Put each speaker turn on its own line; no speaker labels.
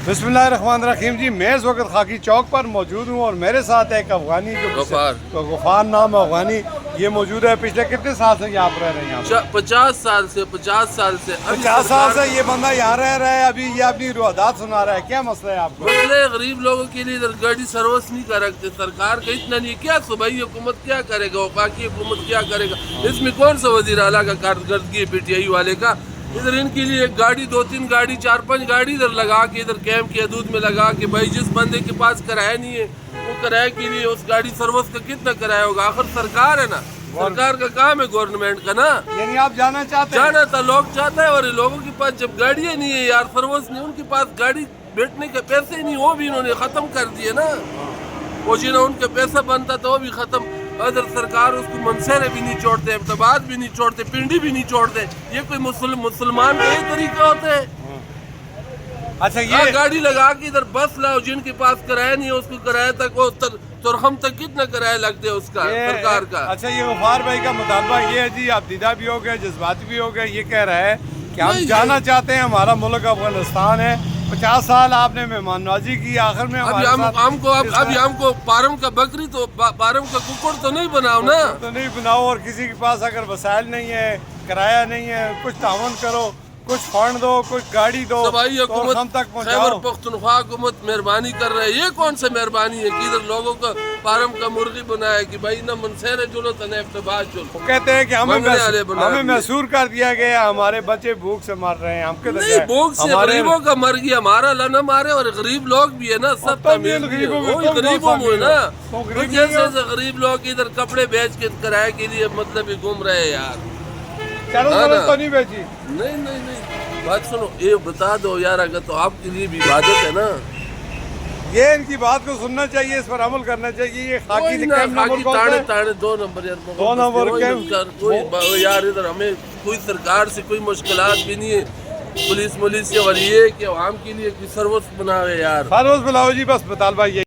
बिस्मिल्लाहिर्रहमानिर्रहीम जी, मैं इस वक्त खाकी चौक पर मौजूद हूँ और मेरे साथ एक अफगानी जो गफार नाम है अफगानी, ये मौजूद है। पिछले कितने साल से यहाँ पर रह रहे हैं? यहाँ
50 साल से
50 साल से ये बंदा यहाँ रह रहा है। अभी ये अपनी रुआदात सुना रहा है। क्या मसला है आपको?
मसले गरीब लोगों के लिए इधर गाड़ी सर्विस नहीं कर रखते, सरकार का इतना नहीं। क्या सूबाई हुकूमत क्या करेगा, वफाकी हुकूमत क्या करेगा? इसमें कौन सा वजीर आला का कारकर्दगी है PTI वाले का? इधर इनके लिए एक गाड़ी, 2-3 गाड़ी, 4-5 गाड़ी इधर लगा के, इधर कैंप की हदूद में लगा के, भाई जिस बंदे के पास किराया नहीं है वो किराए के लिए उस गाड़ी सर्विस का कितना किराया होगा? आखिर सरकार है ना, सरकार का काम है गवर्नमेंट का ना।
यानी आप जाना चाहते हैं?
जाना था, लोग चाहते हैं। और लोगों के पास जब गाड़ियाँ नहीं है यार, सर्विस नहीं, उनके पास गाड़ी बैठने के पैसे नहीं, वो भी इन्होंने ख़त्म कर दिए ना। वो जिन्हें उनका पैसा बनता था वो भी ख़त्म। अदर सरकार उसको मनसेरे भी नहीं छोड़ते, अहमदाबाद भी नहीं छोड़ते, पिंडी भी नहीं छोड़ते। ये कोई मुसलमान का ये तरीका होता है?
अच्छा, ये
गाड़ी लगा के इधर बस लाओ, जिनके पास किराया नहीं है उसको किराया तक, वो तुरहम तक कितना किराया लगता है उसका, सरकार का।
अच्छा, ये गफार भाई का मुतालबा ये है जी, आप दीदा भी हो गए, जज्बाती भी हो गए। ये कह रहा है कि हम जाना चाहते हैं, हमारा मुल्क अफगानिस्तान है। 50 साल आपने मेहमान नवाजी की, आखिर में
हमको पारम का बकरी तो पारम का कुकुड़ तो नहीं बनाओ ना,
तो नहीं बनाओ। और किसी के पास अगर वसाइल नहीं है, किराया नहीं है, कुछ तावन करो, कुछ फंड दो, कुछ गाड़ी दो,
तो हम तक खैबर पख्तूनख्वा हुकूमत मेहरबानी कर रहे है। ये कौन सा मेहरबानी है कि इधर लोगों का फार्म का मुर्गी बनाया कि भाई ना मनसेरे जुलो तो ना इफ्तबाज जुलो?
कहते हैं कि हमें महसूर कर दिया गया, हमारे बच्चे भूख से मर रहे हैं। हमके
नहीं, भूख से गरीबों का मर गया, हमारा न मारे। और गरीब लोग भी है ना, सब गरीबों में ना, जैसे गरीब लोग इधर कपड़े बेच के किराए के लिए मतलब घूम रहे हैं यार।
तो नहीं बेची?
नहीं, बात सुनो, ये बता दो यार, अगर तो आपके लिए भी इबादत है ना,
ये इनकी बात को सुनना चाहिए, इस पर अमल करना चाहिए। ये खाकी
ताड़े 2 नंबर यार,
2 नंबर
कोई यार, इधर हमें कोई सरकार से कोई मुश्किलात भी नहीं है, पुलिस से। और ये कि आवाम के लिए सर्विस बनावे यार,
सर्विस बुलाओ जी, बस मुतालबा ये।